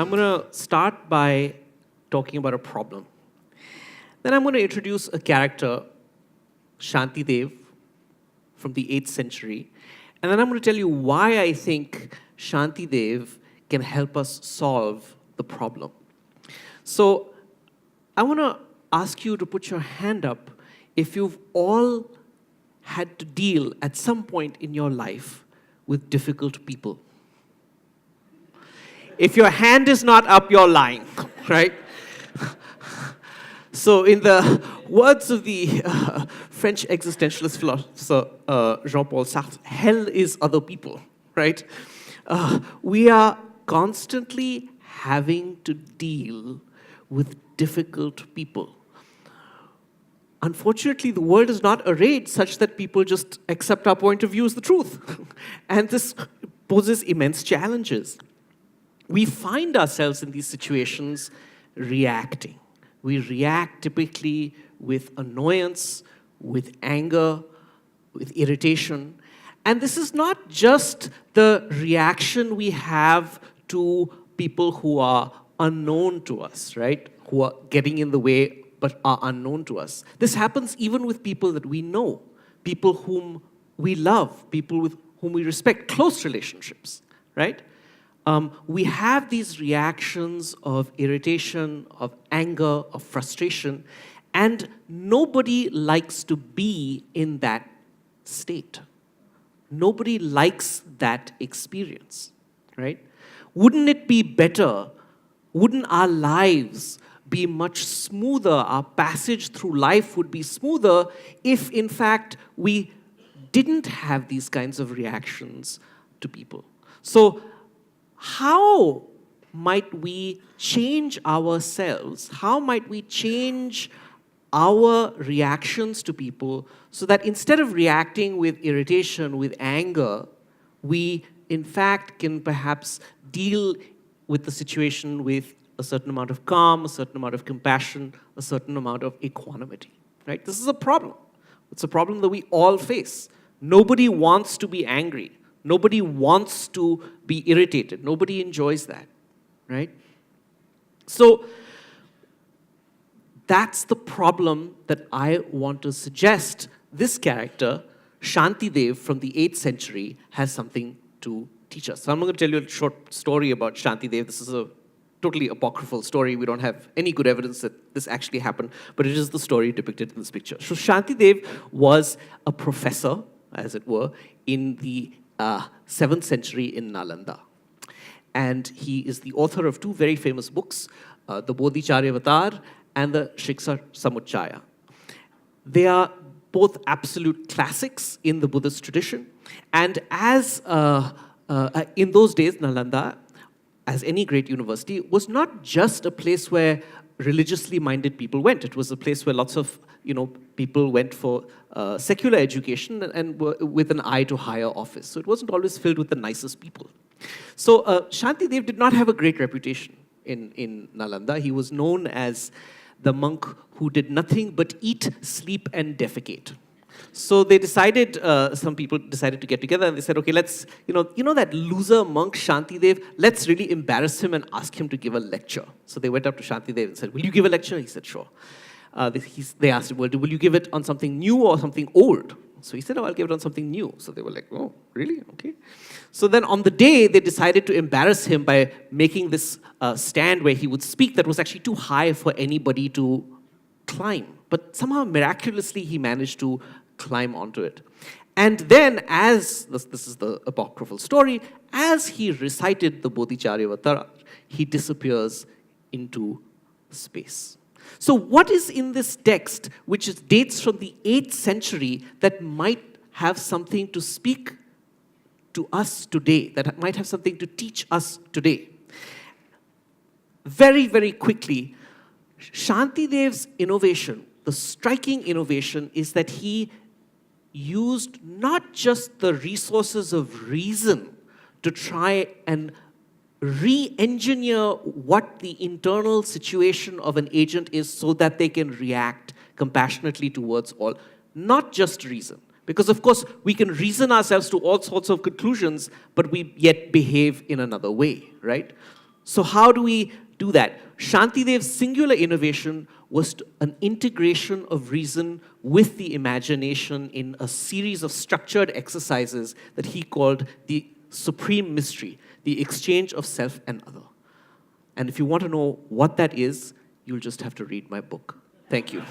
I'm going to start by talking about a problem. Then I'm going to introduce a character, Shantidev, from the 8th century. And then I'm going to tell you why I think Shantidev can help us solve the problem. So I want to ask you to put your hand up if you've all had to deal at some point in your life with difficult people. If your hand is not up, you're lying, right? So in the words of the French existentialist philosopher Jean-Paul Sartre, hell is other people, right? We are constantly having to deal with difficult people. Unfortunately, the world is not arrayed such that people just accept our point of view as the truth. And this poses immense challenges. We find ourselves in these situations reacting. We react typically with annoyance, with anger, with irritation. And this is not just the reaction we have to people who are unknown to us, right? Who are getting in the way but are unknown to us. This happens even with people that we know, people whom we love, people with whom we respect, close relationships, right? We have these reactions of irritation, of anger, of frustration, and nobody likes to be in that state. Nobody likes that experience, right? Wouldn't it be better, wouldn't our lives be much smoother, our passage through life would be smoother if, in fact, we didn't have these kinds of reactions to people? So, how might we change ourselves? How might we change our reactions to people so that instead of reacting with irritation, with anger, we in fact can perhaps deal with the situation with a certain amount of calm, a certain amount of compassion, a certain amount of equanimity, right? This is a problem. It's a problem that we all face. Nobody wants to be angry. Nobody wants to be irritated. Nobody enjoys that, right? So that's the problem that I want to suggest. This character, Shantidev from the 8th century, has something to teach us. So I'm going to tell you a short story about Shantidev. This is a totally apocryphal story. We don't have any good evidence that this actually happened, but it is the story depicted in this picture. So Shantidev was a professor, as it were, in the 7th century in Nalanda. And he is the author of 2 very famous books, the Bodhicharyavatara and the Shiksha Samuchaya. They are both absolute classics in the Buddhist tradition. And as in those days, Nalanda, as any great university, was not just a place where religiously minded people went. It was a place where lots of people went for secular education and were with an eye to higher office. So it wasn't always filled with the nicest people. So Shantidev did not have a great reputation in Nalanda. He was known as the monk who did nothing but eat, sleep, and defecate. So they decided, some people decided to get together and they said, okay, let's, you know that loser monk Shantidev, let's really embarrass him and ask him to give a lecture. So they went up to Shantidev and said, will you give a lecture? He said, sure. They asked him, well, will you give it on something new or something old? So he said, oh, I'll give it on something new. So they were like, oh, really? Okay. So then on the day, they decided to embarrass him by making this stand where he would speak that was actually too high for anybody to climb. But somehow, miraculously, he managed to climb onto it. And then, as this is the apocryphal story, as he recited the Bodhicharyavatara, he disappears into space. So what is in this text, which dates from the 8th century, that might have something to speak to us today, that might have something to teach us today? Very, very quickly, Shantidev's innovation, the striking innovation, is that he used not just the resources of reason to try and re-engineer what the internal situation of an agent is so that they can react compassionately towards all. Not just reason. Because, of course, we can reason ourselves to all sorts of conclusions, but we yet behave in another way, right? So how do we do that? Shantidev's singular innovation was an integration of reason with the imagination in a series of structured exercises that he called the supreme mystery, the exchange of self and other. And if you want to know what that is, you'll just have to read my book. Thank you.